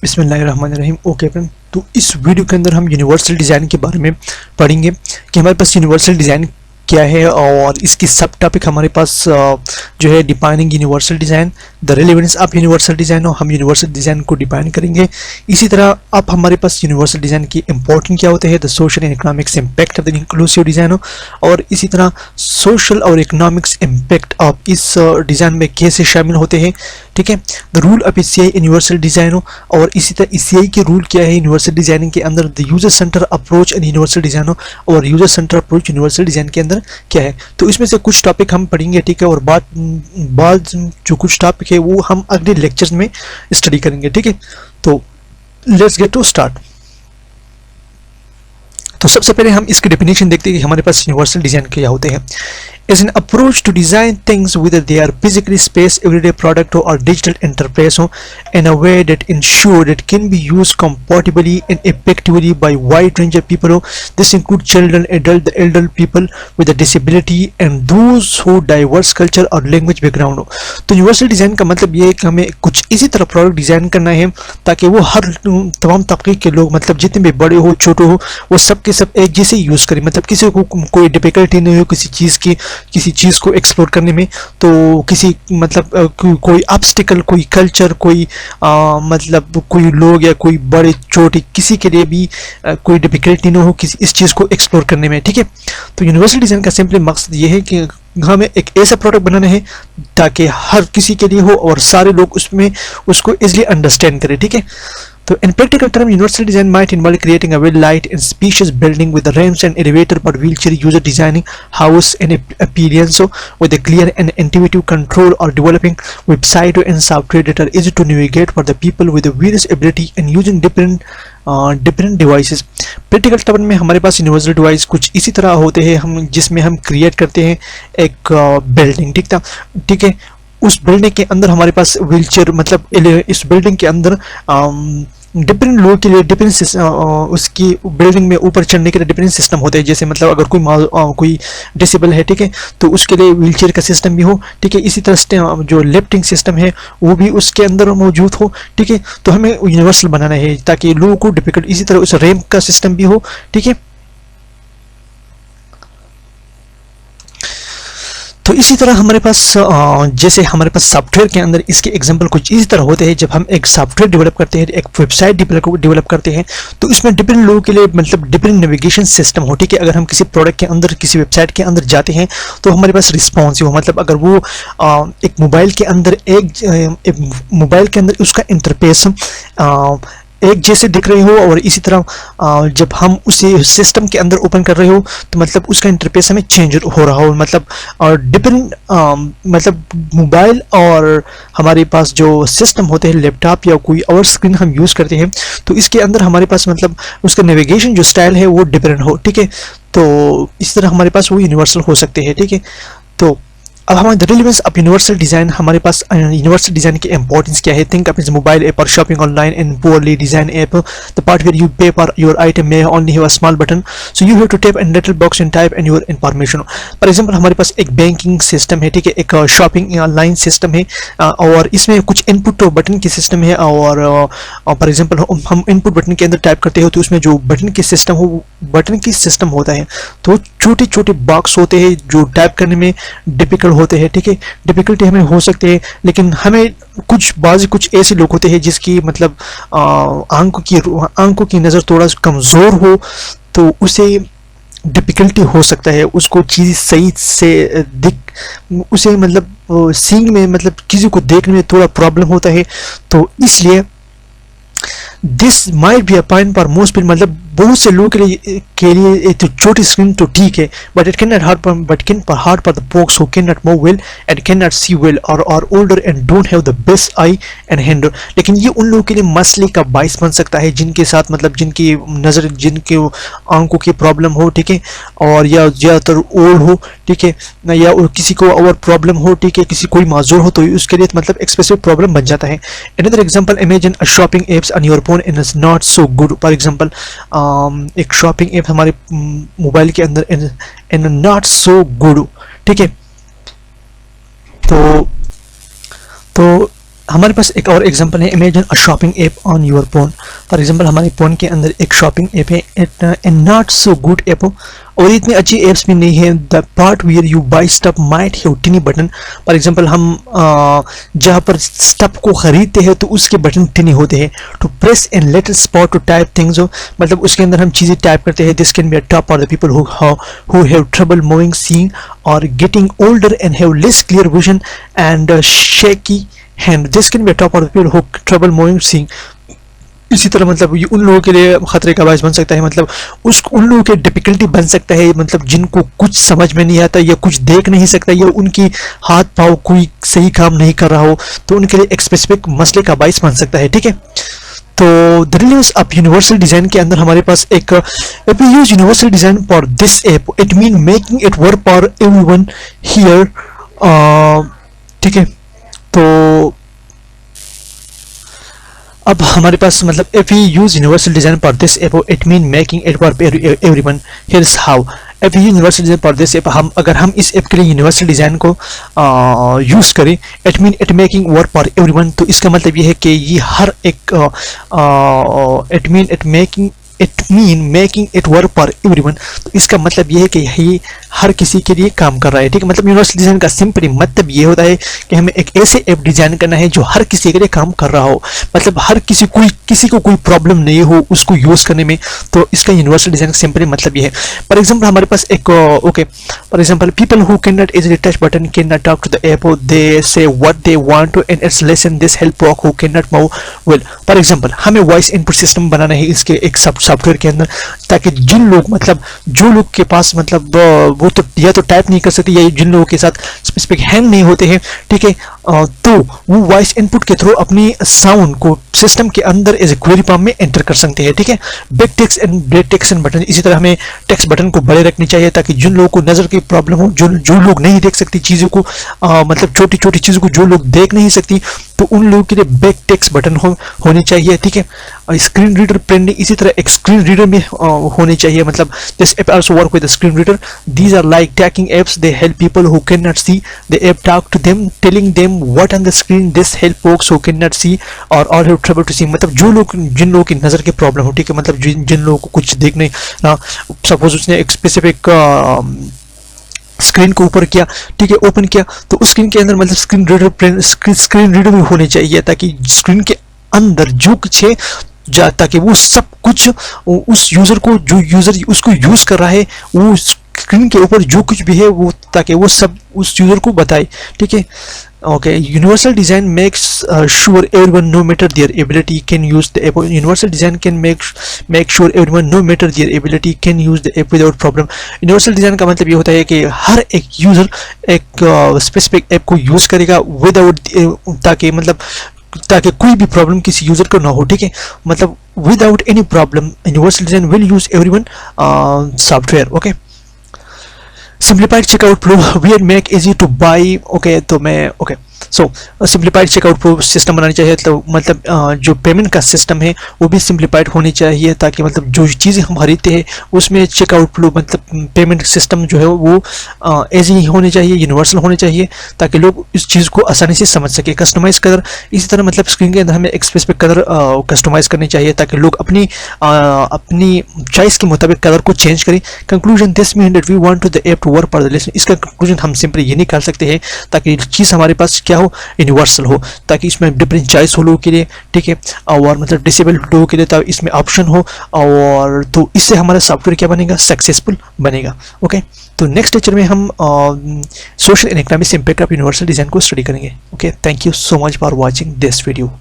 बिस्मिल्लाहिर्रहमानिर्रहीम। Okay friend, तो इस वीडियो के अंदर हम यूनिवर्सल डिज़ाइन के बारे में पढ़ेंगे कि हमारे पास यूनिवर्सल डिज़ाइन क्या है और इसकी सब टॉपिक हमारे पास जो है defining universal design, the relevance of universal design, और हम यूनिवर्सल डिज़ाइन को डिफाइन करेंगे। इसी तरह अब हमारे पास यूनिवर्सल डिज़ाइन की इंपॉर्टेंट क्या होते हैं, the social and economics impact of the inclusive design, और इसी तरह सोशल और इकोनॉमिक्स इम्पैक्ट ऑफ इस डिज़ाइन में कैसे शामिल होते हैं। ठीक है, the rule of ECI universal design, और इसी तरह ECI के रूल क्या है यूनिवर्सल डिज़ाइनिंग के अंदर, the user centre approach in universal design, और user centre approach universal design के अंदर क्या है। तो इसमें से कुछ टॉपिक हम पढ़ेंगे, ठीक है, और बाद जो कुछ टॉपिक है वो हम अगले लेक्चर्स में स्टडी करेंगे। ठीक है, तो लेट्स गेट टू स्टार्ट। तो सबसे पहले हम इसकी डेफिनेशन देखते हैं कि हमारे पास यूनिवर्सल डिज़ाइन क्या होते हैं। Is an approach to design things whether they are physically space, everyday product or digital interface in a way that ensure that can be used compatibly and effectively by wide range of people. This includes children, adult, the elder people with a disability and those who diverse culture और language background हो। तो universal design का मतलब ये है कि हमें कुछ इसी तरह प्रोडक्ट डिज़ाइन करना है ताकि वो हर तमाम तबके के लोग, मतलब जितने भी बड़े हो छोटे हो, वो सब के सब एक जैसे यूज़ करें, मतलब किसी को कोई डिफिकल्टी नहीं हो किसी चीज़ को एक्सप्लोर करने में। तो किसी मतलब कोई ऑब्स्टिकल, कोई कल्चर, कोई मतलब कोई लोग या कोई बड़े छोटे किसी के लिए भी कोई डिफिकल्टी ना हो किसी इस चीज़ को एक्सप्लोर करने में। ठीक है, तो यूनिवर्सल डिज़ाइन का सिंपली मकसद ये है कि हमें एक ऐसा प्रोडक्ट बनाना है ताकि हर किसी के लिए हो और सारे लोग उसमें उसको इजीली अंडरस्टैंड करें। ठीक है, so in practical terms, universal design might involve creating a well light and spacious building with ramps and elevator for wheelchair user, designing house and appearance with a clear and intuitive control, or developing website and software that are easy to navigate for the people with various ability and using different devices. Practical term में हमारे पास universal device कुछ इसी तरह होते हैं हम जिसमें हम क्रिएट करते हैं एक बिल्डिंग। ठीक है, उस बिल्डिंग के अंदर हमारे पास व्हीलचेयर, मतलब इस बिल्डिंग के अंदर डिफरेंट लोगों के लिए डिफरेंट उसकी बिल्डिंग में ऊपर चढ़ने के लिए डिफरेंट सिस्टम होते हैं। जैसे मतलब अगर कोई डिसेबल है, ठीक है, तो उसके लिए व्हीलचेयर का सिस्टम भी हो। ठीक है, इसी तरह जो लिफ्टिंग सिस्टम है वो भी उसके अंदर मौजूद हो। ठीक है, तो हमें यूनिवर्सल बनाना है ताकि लोगों को डिफिकल्ट, इसी तरह उस रैंप का सिस्टम भी हो। ठीक है, तो इसी तरह हमारे पास जैसे हमारे पास सॉफ्टवेयर के अंदर इसके एग्जांपल कुछ इसी तरह होते हैं। जब हम एक सॉफ्टवेयर डेवलप करते हैं, एक वेबसाइट डेवलप करते हैं, तो इसमें डिफरेंट लोगों के लिए मतलब डिफरेंट नेविगेशन सिस्टम हो। ठीक है, अगर हम किसी प्रोडक्ट के अंदर, किसी वेबसाइट के अंदर जाते हैं तो हमारे पास रिस्पॉन्सिव हो, मतलब अगर वो एक मोबाइल के अंदर उसका इंटरफेस एक जैसे दिख रही हो, और इसी तरह जब हम उसे सिस्टम के अंदर ओपन कर रहे हो तो मतलब उसका इंटरफेस हमें चेंज हो रहा हो, मतलब और डिफरेंट मतलब मोबाइल और हमारे पास जो सिस्टम होते हैं, लैपटॉप या कोई और स्क्रीन हम यूज़ करते हैं, तो इसके अंदर हमारे पास मतलब उसका नेविगेशन जो स्टाइल है वो डिफरेंट हो। ठीक है, तो इस तरह हमारे पास वो यूनिवर्सल हो सकते हैं। ठीक है, तो अब हमारे रिलेवेंस ऑफ यूनिवर्सल डिज़ाइन, हमारे पास यूनिवर्सल डिज़ाइन की इंपॉर्टेंस क्या है। Think of is mobile app or shopping online in poorly design app, the part where you pay for your item may only have a small button, so you have to tap and little box and type and your information. For example हमारे पास एक banking system है, ठीक है, एक shopping online system है, और इसमें कुछ इनपुट बटन की सिस्टम है, और फॉर एग्जांपल हम इनपुट बटन के अंदर टाइप करते हो तो उसमें जो बटन की सिस्टम होता है, तो छोटे छोटे बॉक्स होते हैं जो टाइप करने में डिफिकल्ट होते हैं। ठीक है, डिफिकल्टी हमें हो सकती है, लेकिन हमें कुछ ऐसे लोग होते हैं जिसकी मतलब आंखों की नज़र थोड़ा कमज़ोर हो, तो उसे डिफिकल्टी हो सकता है, उसको चीज़ सही से उसे मतलब सींग में, मतलब किसी को देखने में थोड़ा प्रॉब्लम होता है। तो इसलिए this might be a point for most people, मतलब बहुत से लोगों के लिए तो छोटी स्क्रीन तो ठीक है, but it can not hard for the folks who can not move well and can not see well or older and don't have the best eye and hand. लेकिन ये उन लोगों के लिए मसले का बाइस बन सकता है जिनके साथ मतलब जिनकी नज़र, जिनके आंखों की प्रॉब्लम हो। ठीक है, और या ज़्यादातर ओल्ड हो। ठीक है, या किसी को और प्रॉब्लम हो, ठीक है, किसी कोई माजूर हो, तो उसके लिए मतलब एक स्पेसिफिक प्रॉब्लम बन जाता है। Another example, imagine a shopping apps on your phone is not so good. For example एक शॉपिंग ऐप हमारे मोबाइल के अंदर इन नॉट सो गुड। ठीक है, तो हमारे पास एक और एग्जांपल है, imagine a shopping app on your phone. For example हमारे फ़ोन के अंदर एक शॉपिंग ऐप है, it not so good app हो, और इतनी अच्छी ऐप्स भी नहीं है। The part where you buy stuff might have tiny button. For example हम जहाँ पर स्टफ को खरीदते हैं तो उसके बटन टिनी होते हैं। To press and let spot to type things हो, मतलब उसके अंदर हम चीज़ें टाइप करते हैं। This can be a top for the people who have trouble moving, seeing or getting older and have less clear vision and shaky hand. This can be top for the people who trouble moving, seeing. इसी तरह मतलब ये उन लोगों के लिए खतरे का बायस बन सकता है, मतलब उन लोगों के डिफिकल्टी बन सकता है, मतलब जिनको कुछ समझ में नहीं आता या कुछ देख नहीं सकता या उनकी हाथ पाँव कोई सही काम नहीं कर रहा हो, तो उनके लिए एक स्पेसिफिक मसले का बायस बन सकता है। ठीक है, तो the release of universal design के अंदर हमारे पास एक if you use universal design for this app it mean making it work for everyone here. ठीक है, तो अब हमारे पास मतलब if you use universal design for this app it mean making it work for everyone, here is how. If you universal design for this app, हम अगर हम इस ऐप के लिए यूनिवर्सल डिजाइन को यूज करें, it mean it making work for everyone, तो इसका मतलब ये है कि ये हर एक it mean making it work for everyone, तो इसका मतलब ये है कि ये हर किसी के लिए काम कर रहा है। ठीक है, मतलब यूनिवर्सल डिजाइन का सिंपली मतलब ये होता है कि हमें एक ऐसे ऐप डिजाइन करना है जो हर किसी के लिए काम कर रहा हो, मतलब हर किसी को कोई प्रॉब्लम नहीं हो उसको यूज करने में, तो इसका यूनिवर्सल डिजाइन का सिंपली मतलब ये है। फॉर एग्जाम्पल हमारे पास एक okay, for example people who can not easily touch button can not talk to the app, they say what they want to and it's lesson this help work who can not move well. For example हमें voice input system बनाना है इसके एक software के अंदर, ताकि जिन लोग मतलब जो लोग के पास मतलब वो तो या तो टाइप नहीं कर सकते या जिन लोगों के साथ स्पेसिफिक हैंड नहीं होते हैं, ठीक है, तो वो वॉइस इनपुट के थ्रू अपनी साउंड को सिस्टम के अंदर एज ए क्वेरी फॉर्म में एंटर कर सकते हैं। ठीक है, big text and bread text and button, इसी तरह हमें टेक्स्ट बटन को बड़े रखनी चाहिए ताकि जिन लोगों को नजर की प्रॉब्लम हो, जो लोग नहीं देख सकती चीजों को, मतलब छोटी छोटी चीजों को जो लोग देख नहीं सकती, तो उन लोगों के लिए बिग टेक्स्ट बटन होने चाहिए। ठीक है, स्क्रीन रीडर प्रिंटिंग, इसी तरह एक स्क्रीन रीडर भी होने चाहिए, मतलब this app also work with screen reader. These are like talking apps, they help people who can not see the app talk to them telling them what on the screen, this help folks who can not see or have trouble to सी, मतलब जिन लोगों की नजर की problem हो, ठीक है, मतलब जिन लोगों को कुछ देख नहीं, सपोज उसने एक स्पेसिफिक स्क्रीन को ऊपर किया, ठीक है, ओपन किया, तो उस स्क्रीन के अंदर मतलब स्क्रीन रीडर भी होने चाहिए ताकि स्क्रीन के अंदर जो कुछ है ताकि वो सब कुछ उस यूजर को, जो यूजर उसको यूज कर रहा है, वो स्क्रीन के ऊपर जो कुछ भी है वो ताकि वो सब उस यूजर को बताए। ठीक है, okay, universal design makes sure everyone no matter their ability can use the app. Universal design can make sure everyone no matter their ability can use the app without problem. Universal design का मतलब ये होता है कि हर एक user एक specific app को use करेगा विदाउट, ताकि कोई भी प्रॉब्लम किसी यूजर को ना हो। ठीक है, मतलब without any problem universal design will use everyone software. Okay, simplified checkout flow we make easy to buy. Okay, तो मैं okay so simplified checkout flow system बनानी चाहिए, तो मतलब जो पेमेंट का सिस्टम है वो भी सिंप्लीफाइड होनी चाहिए ताकि मतलब जो चीज़ें हम खरीदते हैं उसमें चेकआउट फ्लो मतलब पेमेंट सिस्टम जो है वो इजी होने चाहिए, यूनिवर्सल होने चाहिए ताकि लोग इस चीज़ को आसानी से समझ सके। कस्टमाइज कलर, इसी तरह मतलब स्क्रीन के अंदर हमें एक स्पेसिफिक कलर कस्टमाइज करनी चाहिए ताकि लोग अपनी चॉइस के मुताबिक कलर को चेंज करें। Conclusion, this mean that we want to the app to work for the listener. इसका कंक्लूजन हम सिंपली ये निकाल सकते हैं ताकि चीज़ हमारे पास क्या हो, यूनिवर्सल हो, ताकि इसमें डिफरेंट चॉइस हो लोगों के लिए। ठीक है, और मतलब डिसेबल्ड लोगों के लिए ताकि इसमें ऑप्शन हो, और तो इससे हमारा सॉफ्टवेयर क्या बनेगा, सक्सेसफुल बनेगा। ओके, तो नेक्स्ट लेक्चर में हम social and economic impact of universal design को स्टडी करेंगे। Okay, thank you so much for watching this video.